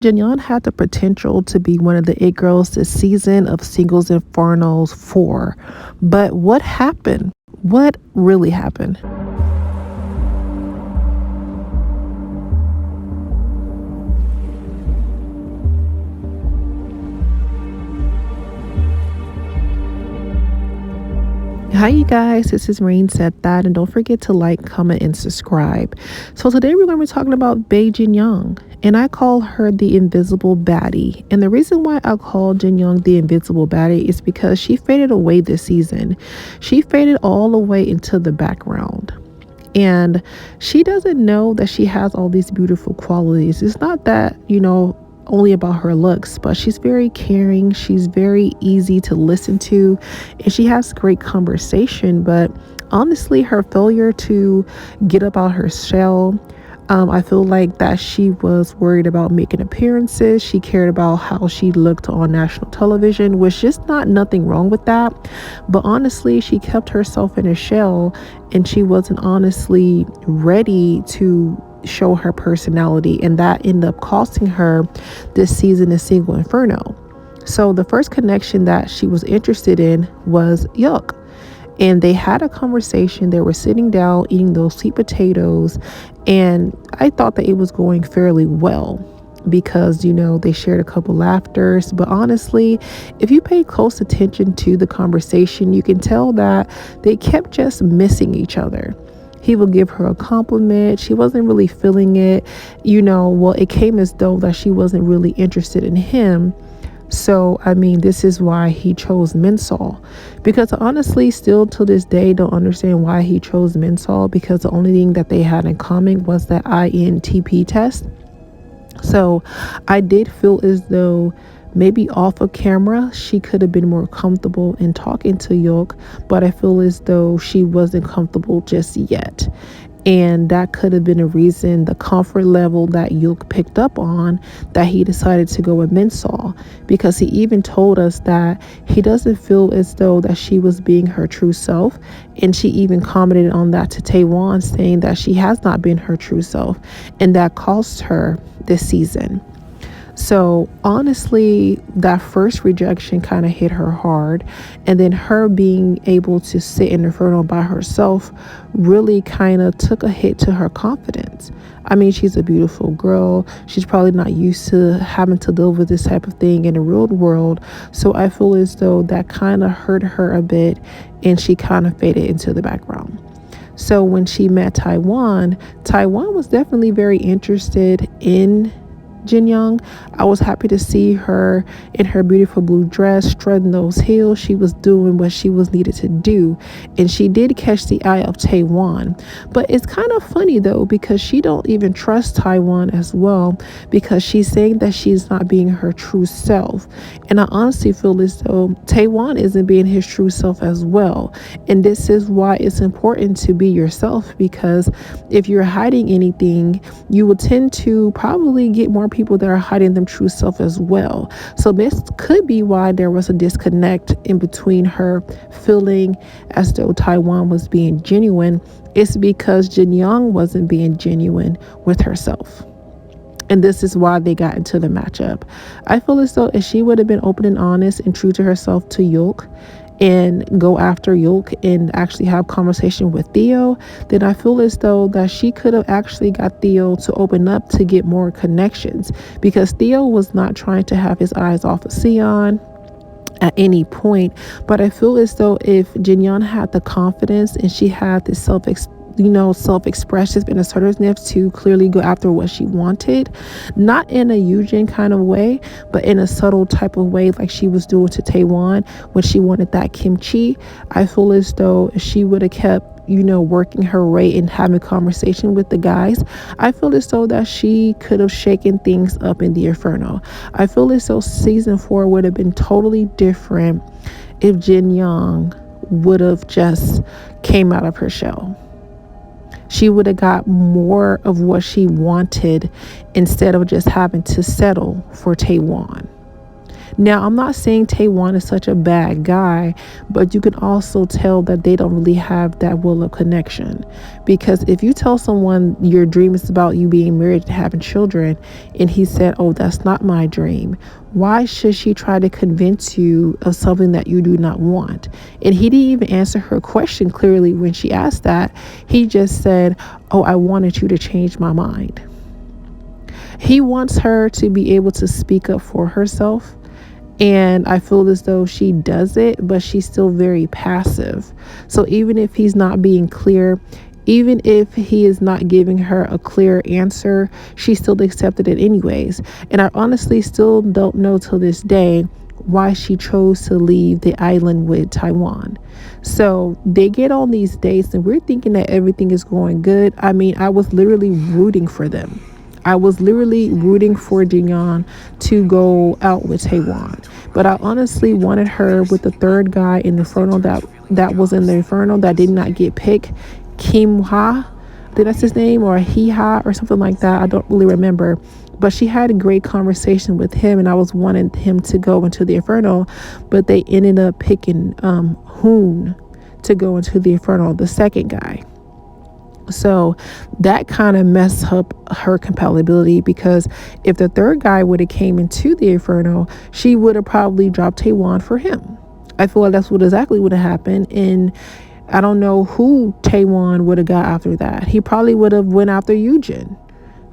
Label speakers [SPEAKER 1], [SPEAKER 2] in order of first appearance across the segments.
[SPEAKER 1] Jin Yeon had the potential to be one of the it girls this season of Singles Inferno's 4. But what happened? What really happened? Hi, you guys. This is Rain Said That, and don't forget to like, comment, and subscribe. So today we're going to be talking about Beijing Young, and I call her the Invisible Baddie. And the reason why I call Jin Young the Invisible Baddie is because she faded away this season. She faded all the way into the background. And she doesn't know that she has all these beautiful qualities. It's not that, only about her looks, but she's very caring. She's very easy to listen to, and she has great conversation. But honestly, her failure to get up out her shell, I feel like that she was worried about making appearances. She cared about how she looked on national television, which is not nothing wrong with that. But honestly, she kept herself in a shell, and she wasn't honestly ready to show her personality, and that ended up costing her this season in Single Inferno. So the first connection that she was interested in was Yuck, and they had a conversation. They were sitting down eating those sweet potatoes, and I thought that it was going fairly well because they shared a couple laughters. But honestly, if you pay close attention to the conversation, you can tell that they kept just missing each other. He would give her a compliment. She wasn't really feeling it. It came as though that she wasn't really interested in him. So, this is why he chose Mensal. Because honestly, still to this day, don't understand why he chose Mensal, because the only thing that they had in common was that INTP test. So I did feel as though maybe off of camera, she could have been more comfortable in talking to Yoke, but I feel as though she wasn't comfortable just yet. And that could have been a reason, the comfort level that Yoke picked up on, that he decided to go with Mensal, because he even told us that he doesn't feel as though that she was being her true self. And she even commented on that to Taiwan, saying that she has not been her true self, and that cost her this season. So honestly, that first rejection kind of hit her hard. And then her being able to sit in Inferno by herself really kind of took a hit to her confidence. She's a beautiful girl. She's probably not used to having to deal with this type of thing in the real world. So I feel as though that kind of hurt her a bit, and she kind of faded into the background. So when she met Taiwan was definitely very interested in Jin Young. I was happy to see her in her beautiful blue dress, strutting those heels. She was doing what she was needed to do, and she did catch the eye of Taiwan. But it's kind of funny though, because she don't even trust Taiwan as well, because she's saying that she's not being her true self. And I honestly feel as though Taiwan isn't being his true self as well. And this is why it's important to be yourself, because if you're hiding anything, you will tend to probably get more people that are hiding them true self as well. So this could be why there was a disconnect in between her feeling as though Taiwan was being genuine. It's because Jin Young wasn't being genuine with herself. And this is why they got into the matchup. I feel as though if she would have been open and honest and true to herself to Yoke, and go after Yoke and actually have conversation with Theo, then I feel as though that she could have actually got Theo to open up to get more connections, because Theo was not trying to have his eyes off of Sion at any point. But I feel as though if Jin Yeon had the confidence and she had the self-expression and assertiveness to clearly go after what she wanted, not in a Eugene kind of way, but in a subtle type of way, like she was doing to Taiwan when she wanted that kimchi. I feel as though she would have kept working her way and having conversation with the guys, I feel as though that she could have shaken things up in the Inferno. I feel as though season 4 would have been totally different if Jin Young would have just came out of her shell. She would have got more of what she wanted instead of just having to settle for Taiwan. Now, I'm not saying Taiwan is such a bad guy, but you can also tell that they don't really have that will of connection. Because if you tell someone your dream is about you being married and having children, and he said, "Oh, that's not my dream," why should she try to convince you of something that you do not want? And he didn't even answer her question clearly when she asked that. He just said, "Oh, I wanted you to change my mind." He wants her to be able to speak up for herself. And I feel as though she does it, but she's still very passive. So even if he's not being clear, even if he is not giving her a clear answer, she still accepted it anyways. And I honestly still don't know till this day why she chose to leave the island with Taiwan. So they get on these dates and we're thinking that everything is going good. I mean, I was literally rooting for them. I was literally rooting for Jin Yeon to go out with Taiwan. But I honestly wanted her with the third guy in Inferno that was in the Inferno that did not get picked. Kim Ha, I think that's his name, or Hee Ha or something like that. I don't really remember. But she had a great conversation with him, and I was wanting him to go into the Inferno, but they ended up picking Hoon to go into the Inferno, the second guy. So that kind of messed up her compatibility, because if the third guy would have came into the Inferno, she would have probably dropped Taiwan for him. I feel like that's what exactly would have happened. And I don't know who Taiwan would have got after that. He probably would have went after Eugene.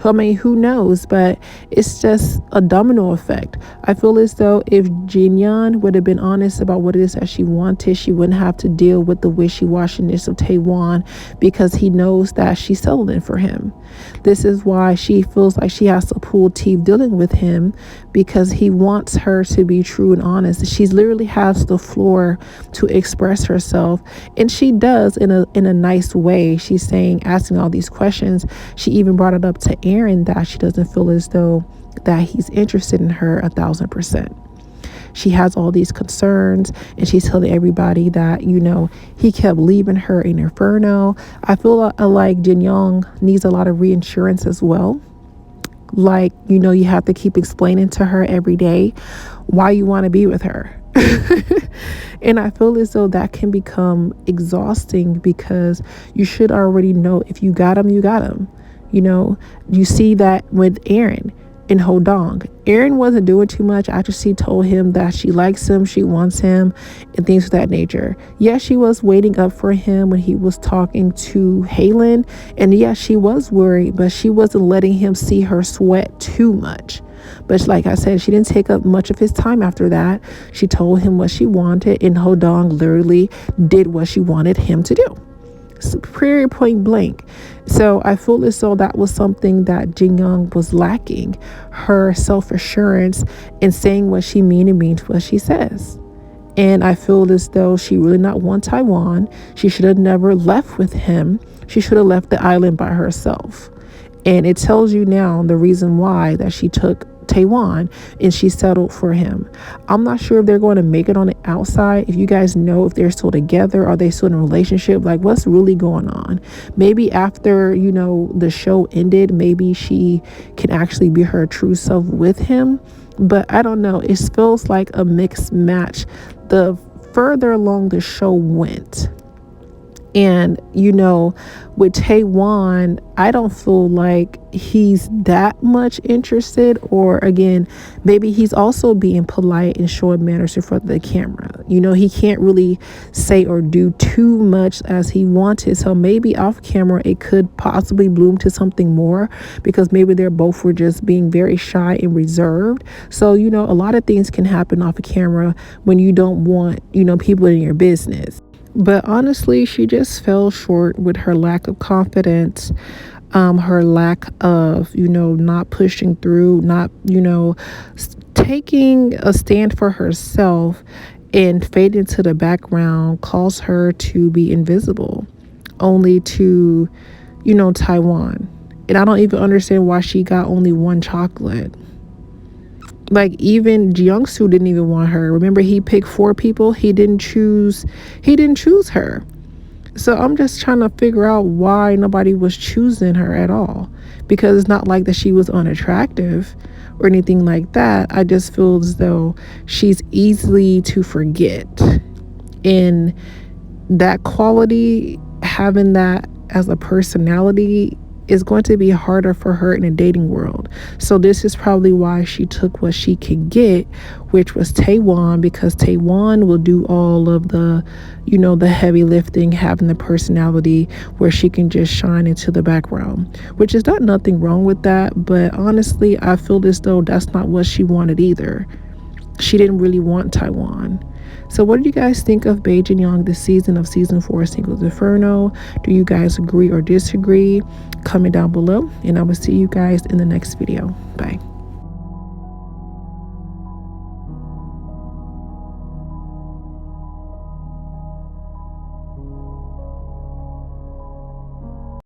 [SPEAKER 1] I mean, who knows? But it's just a domino effect. I feel as though if Jin Yeon would have been honest about what it is that she wanted, she wouldn't have to deal with the wishy-washiness of Taiwan, because he knows that she's settling for him. This is why she feels like she has to pull teeth dealing with him, because he wants her to be true and honest. She literally has the floor to express herself, and she does in a nice way. She's asking all these questions. She even brought it up to Aaron that she doesn't feel as though that he's interested in her 1,000%. She has all these concerns, and she's telling everybody that, he kept leaving her in Inferno. I feel like Jin Yeon needs a lot of reinsurance as well. Like, you have to keep explaining to her every day why you want to be with her. And I feel as though that can become exhausting, because you should already know if you got him, you got him. You see that with Aaron in Hodong. Aaron wasn't doing too much after she told him that she likes him, she wants him, and things of that nature. Yes, she was waiting up for him when he was talking to Halen, and yes, she was worried, but she wasn't letting him see her sweat too much. But like I said, she didn't take up much of his time after that. She told him what she wanted, and Hodong literally did what she wanted him to do. Pretty point blank. So I feel as though that was something that Jin Yeon was lacking, her self-assurance in saying what she means and means what she says. And I feel as though she really not want Taiwan. She should have never left with him. She should have left the island by herself. And it tells you now the reason why that she took Taiwan and she settled for him. I'm not sure if they're going to make it on the outside. If you guys know if they're still together, are they still in a relationship, like what's really going on? Maybe after the show ended, maybe she can actually be her true self with him. But I don't know, it feels like a mixed match the further along the show went. And, with Taiwan, I don't feel like he's that much interested, or again, maybe he's also being polite and showing manners in front of the camera. He can't really say or do too much as he wanted. So maybe off camera, it could possibly bloom to something more, because maybe they're both were just being very shy and reserved. So, a lot of things can happen off camera when you don't want, people in your business. But honestly, she just fell short with her lack of confidence, her lack of, not pushing through, not, taking a stand for herself, and fade into the background caused her to be invisible only to, Taiwan. And I don't even understand why she got only one chocolate. Like, even Jeongsu didn't even want her. Remember, he picked 4 people. He didn't choose her. So I'm just trying to figure out why nobody was choosing her at all. Because it's not like that she was unattractive or anything like that. I just feel as though she's easily to forget. And that quality, having that as a personality, is going to be harder for her in a dating world. So this is probably why she took what she could get, which was Taiwan, because Taiwan will do all of the, the heavy lifting, having the personality where she can just shine into the background, which is not nothing wrong with that. But honestly, I feel as though that's not what she wanted either. She didn't really want Taiwan. So what do you guys think of Bae Jin Young this season of season 4 Singles Inferno? Do you guys agree or disagree? Comment down below, and I will see you guys in the next video. Bye.